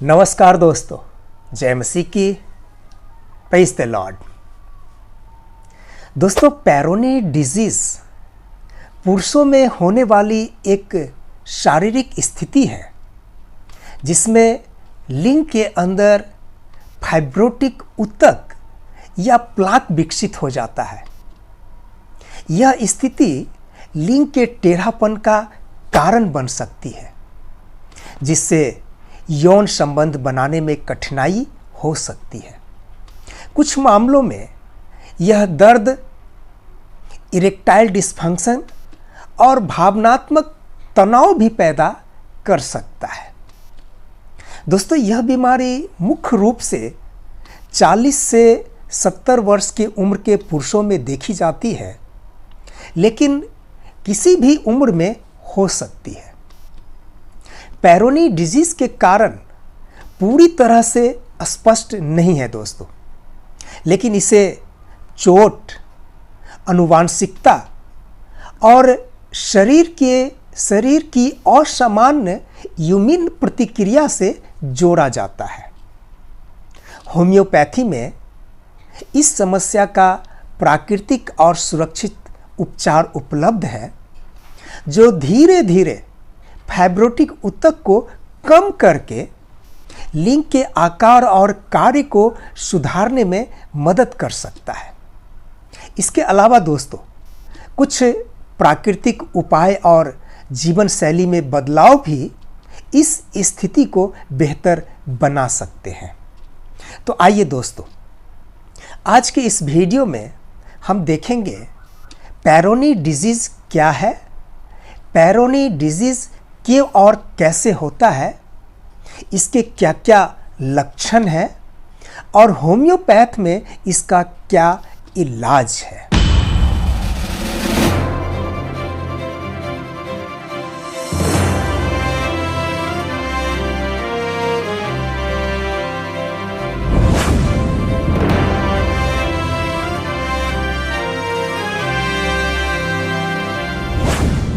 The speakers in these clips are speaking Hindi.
नमस्कार दोस्तों, जय मसीह की। Praise the Lord. दोस्तों, पेरोनी डिजीज पुरुषों में होने वाली एक शारीरिक स्थिति है जिसमें लिंग के अंदर फाइब्रोटिक ऊतक या प्लाक विकसित हो जाता है। यह स्थिति लिंग के टेढ़ापन का कारण बन सकती है, जिससे यौन संबंध बनाने में कठिनाई हो सकती है। कुछ मामलों में यह दर्द, इरेक्टाइल डिस्फंक्शन और भावनात्मक तनाव भी पैदा कर सकता है। दोस्तों, यह बीमारी मुख्य रूप से 40 से 70 वर्ष की उम्र के पुरुषों में देखी जाती है, लेकिन किसी भी उम्र में हो सकती है। पेरोनी डिजीज के कारण पूरी तरह से स्पष्ट नहीं है दोस्तों, लेकिन इसे चोट, आनुवांशिकता और शरीर की असामान्य इम्यून प्रतिक्रिया से जोड़ा जाता है। होम्योपैथी में इस समस्या का प्राकृतिक और सुरक्षित उपचार उपलब्ध है, जो धीरे धीरे फाइब्रोटिक ऊतक को कम करके लिंग के आकार और कार्य को सुधारने में मदद कर सकता है। इसके अलावा दोस्तों, कुछ प्राकृतिक उपाय और जीवन शैली में बदलाव भी इस स्थिति को बेहतर बना सकते हैं। तो आइए दोस्तों, आज के इस वीडियो में हम देखेंगे पेरोनी डिजीज क्या है, पेरोनी डिजीज क्यों और कैसे होता है, इसके क्या क्या लक्षण हैं और होम्योपैथ में इसका क्या इलाज है।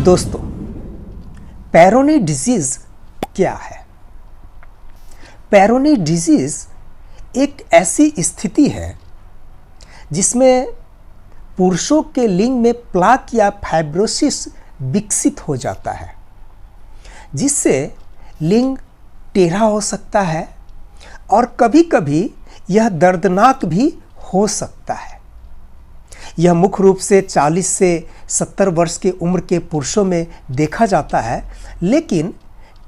दोस्तों, पेरोनी डिजीज क्या है? पेरोनी डिजीज एक ऐसी स्थिति है जिसमें पुरुषों के लिंग में प्लाक या फाइब्रोसिस विकसित हो जाता है, जिससे लिंग टेढ़ा हो सकता है और कभी-कभी यह दर्दनाक भी हो सकता है। यह मुख्य रूप से 40 से 70 वर्ष की उम्र के पुरुषों में देखा जाता है, लेकिन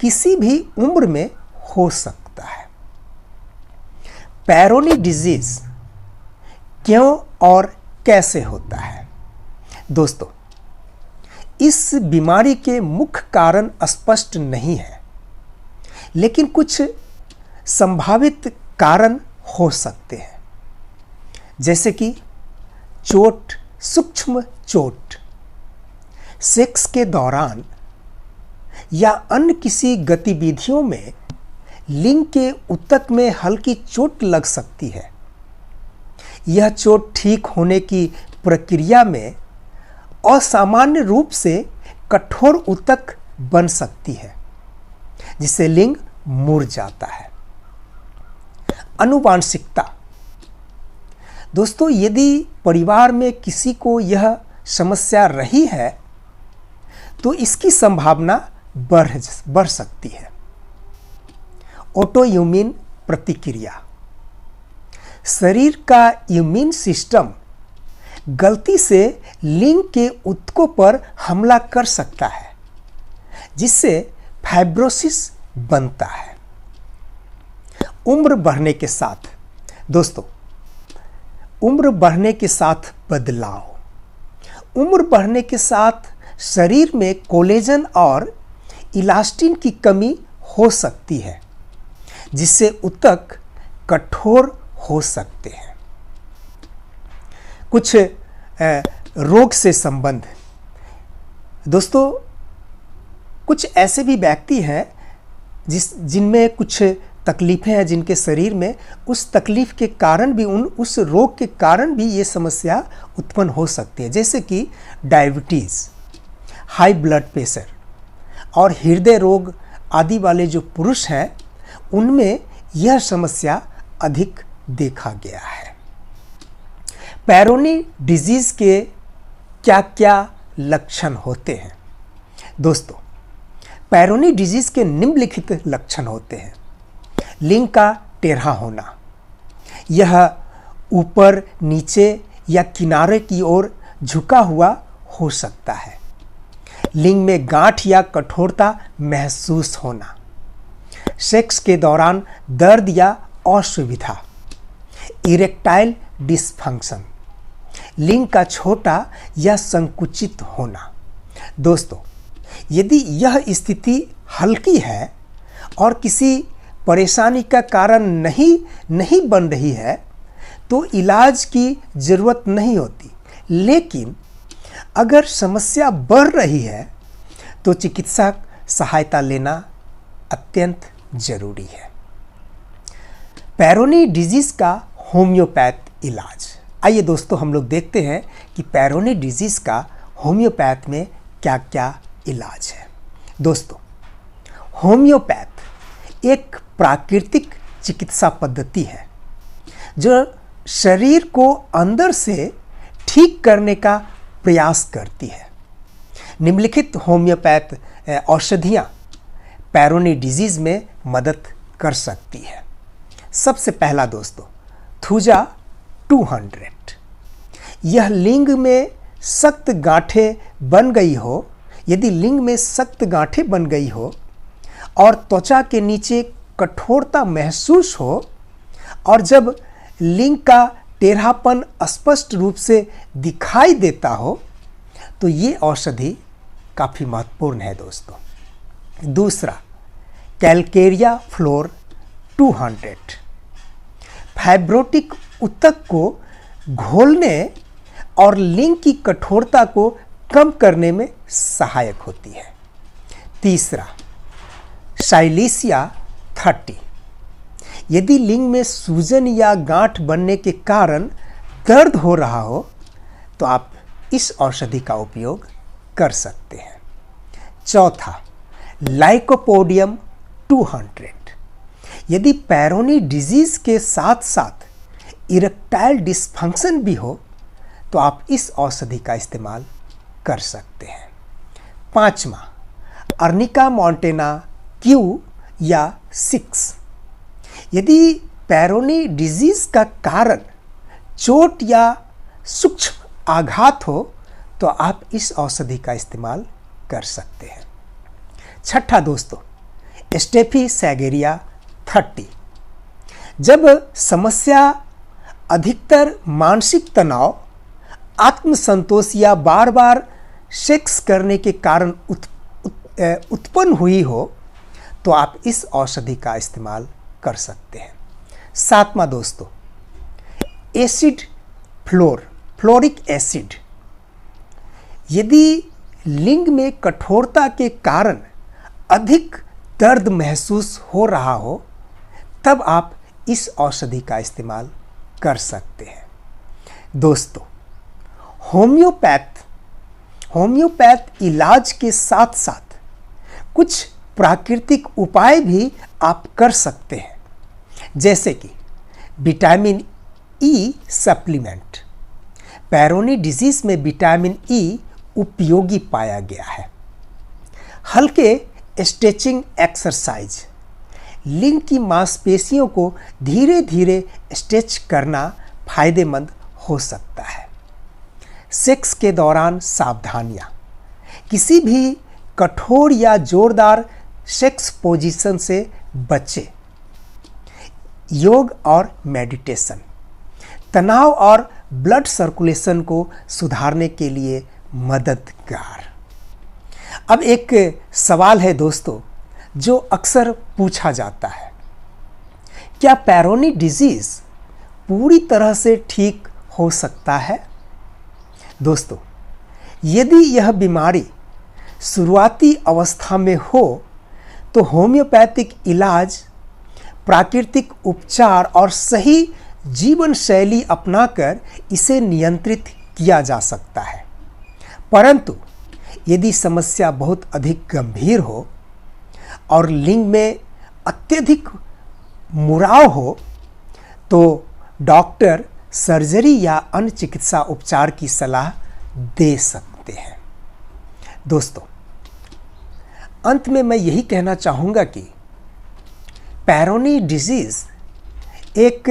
किसी भी उम्र में हो सकता है। पेरोनी डिजीज क्यों और कैसे होता है? दोस्तों, इस बीमारी के मुख्य कारण स्पष्ट नहीं है, लेकिन कुछ संभावित कारण हो सकते हैं, जैसे कि चोट, सूक्ष्म चोट, सेक्स के दौरान या अन्य किसी गतिविधियों में लिंग के ऊतक में हल्की चोट लग सकती है। यह चोट ठीक होने की प्रक्रिया में असामान्य रूप से कठोर ऊतक बन सकती है, जिससे लिंग मुड़ जाता है। आनुवांशिकता। दोस्तों, यदि परिवार में किसी को यह समस्या रही है तो इसकी संभावना बढ़ सकती है। ऑटो इम्यून प्रतिक्रिया। शरीर का इम्यून सिस्टम गलती से लिंग के ऊतकों पर हमला कर सकता है, जिससे फाइब्रोसिस बनता है। उम्र बढ़ने के साथ दोस्तों, उम्र बढ़ने के साथ बदलाव। उम्र बढ़ने के साथ शरीर में कोलेजन और इलास्टिन की कमी हो सकती है, जिससे ऊतक कठोर हो सकते हैं। कुछ रोग से संबंध। दोस्तों, कुछ ऐसे भी व्यक्ति हैं जिनमें कुछ तकलीफ़ें हैं जिनके शरीर में, उस तकलीफ़ के कारण भी उस रोग के कारण भी ये समस्या उत्पन्न हो सकती है, जैसे कि डायबिटीज़, हाई ब्लड प्रेशर और हृदय रोग आदि वाले जो पुरुष हैं उनमें यह समस्या अधिक देखा गया है। पैरोनी डिजीज के क्या क्या लक्षण होते हैं? दोस्तों, पैरोनी डिजीज के निम्नलिखित लक्षण होते हैं। लिंग का टेढ़ा होना, यह ऊपर, नीचे या किनारे की ओर झुका हुआ हो सकता है। लिंग में गांठ या कठोरता महसूस होना, सेक्स के दौरान दर्द या असुविधा, इरेक्टाइल डिसफंक्शन, लिंग का छोटा या संकुचित होना। दोस्तों, यदि यह स्थिति हल्की है और किसी परेशानी का कारण नहीं बन रही है तो इलाज की ज़रूरत नहीं होती, लेकिन अगर समस्या बढ़ रही है तो चिकित्सक सहायता लेना अत्यंत जरूरी है। पैरोनी डिजीज का होम्योपैथ इलाज। आइए दोस्तों, हम लोग देखते हैं कि पैरोनी डिजीज का होम्योपैथ में क्या क्या इलाज है। दोस्तों, होम्योपैथ एक प्राकृतिक चिकित्सा पद्धति है जो शरीर को अंदर से ठीक करने का प्रयास करती है। निम्नलिखित होम्योपैथ औषधियाँ पैरोनी डिजीज में मदद कर सकती है। सबसे पहला दोस्तों, थूजा 200। यह लिंग में सख्त गांठें बन गई हो, यदि लिंग में सख्त गांठें बन गई हो और त्वचा के नीचे कठोरता महसूस हो और जब लिंग का टेढ़ापन स्पष्ट रूप से दिखाई देता हो तो ये औषधि काफ़ी महत्वपूर्ण है दोस्तों। दूसरा, कैलकेरिया फ्लोर 200 फाइब्रोटिक ऊतक को घोलने और लिंग की कठोरता को कम करने में सहायक होती है। तीसरा, साइलिसिया 30। यदि लिंग में सूजन या गांठ बनने के कारण दर्द हो रहा हो तो आप इस औषधि का उपयोग कर सकते हैं। चौथा, लाइकोपोडियम 200। यदि पैरोनी डिजीज के साथ साथ इरेक्टाइल डिसफंक्शन भी हो तो आप इस औषधि का इस्तेमाल कर सकते हैं। पांचवा, अर्निका मॉन्टेना Q या 6। यदि पैरोनी डिजीज का कारण चोट या सूक्ष्म आघात हो तो आप इस औषधि का इस्तेमाल कर सकते हैं। छठा दोस्तों, स्टेफीसेगेरिया 30। जब समस्या अधिकतर मानसिक तनाव, आत्मसंतोष या बार बार सेक्स करने के कारण उत्पन्न हुई हो तो आप इस औषधि का इस्तेमाल कर सकते हैं। सातवां दोस्तों, एसिड फ्लोरिक एसिड। यदि लिंग में कठोरता के कारण अधिक दर्द महसूस हो रहा हो तब आप इस औषधि का इस्तेमाल कर सकते हैं। दोस्तों, होम्योपैथ इलाज के साथ साथ कुछ प्राकृतिक उपाय भी आप कर सकते हैं, जैसे कि vitamin E supplement. Pournouri disease में विटामिन ई उपयोगी पाया गया है। हल्के स्ट्रेचिंग एक्सरसाइज, लिंग की मांसपेशियों को धीरे धीरे स्ट्रेच करना फायदेमंद हो सकता है। सेक्स के दौरान सावधानियां, किसी भी कठोर या जोरदार सेक्स पोजीशन से बचें। योग और मेडिटेशन तनाव और ब्लड सर्कुलेशन को सुधारने के लिए मददगार। अब एक सवाल है दोस्तों जो अक्सर पूछा जाता है, क्या पैरोनी डिजीज पूरी तरह से ठीक हो सकता है? दोस्तों, यदि यह बीमारी शुरुआती अवस्था में हो तो होम्योपैथिक इलाज, प्राकृतिक उपचार और सही जीवन शैली अपनाकर इसे नियंत्रित किया जा सकता है। परंतु यदि समस्या बहुत अधिक गंभीर हो और लिंग में अत्यधिक मुड़ाव हो तो डॉक्टर सर्जरी या अन्य चिकित्सा उपचार की सलाह दे सकते हैं। दोस्तों, अंत में मैं यही कहना चाहूँगा कि पेरोनी डिजीज़ एक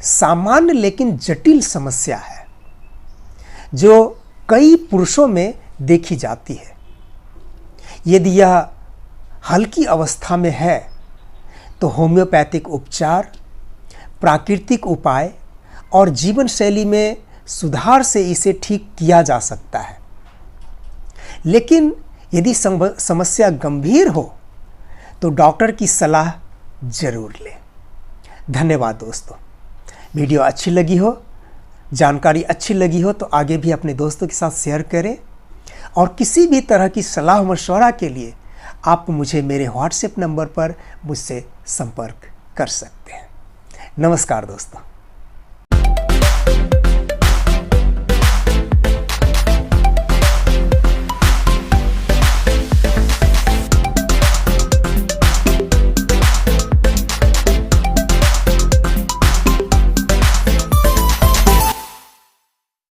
सामान्य लेकिन जटिल समस्या है जो कई पुरुषों में देखी जाती है। यदि यह हल्की अवस्था में है तो होम्योपैथिक उपचार, प्राकृतिक उपाय और जीवन शैली में सुधार से इसे ठीक किया जा सकता है। लेकिन यदि समस्या गंभीर हो तो डॉक्टर की सलाह जरूर लें। धन्यवाद दोस्तों। वीडियो अच्छी लगी हो, जानकारी अच्छी लगी हो तो आगे भी अपने दोस्तों के साथ शेयर करें और किसी भी तरह की सलाह मशवरा के लिए आप मुझे मेरे व्हाट्सएप नंबर पर मुझसे संपर्क कर सकते हैं। नमस्कार दोस्तों।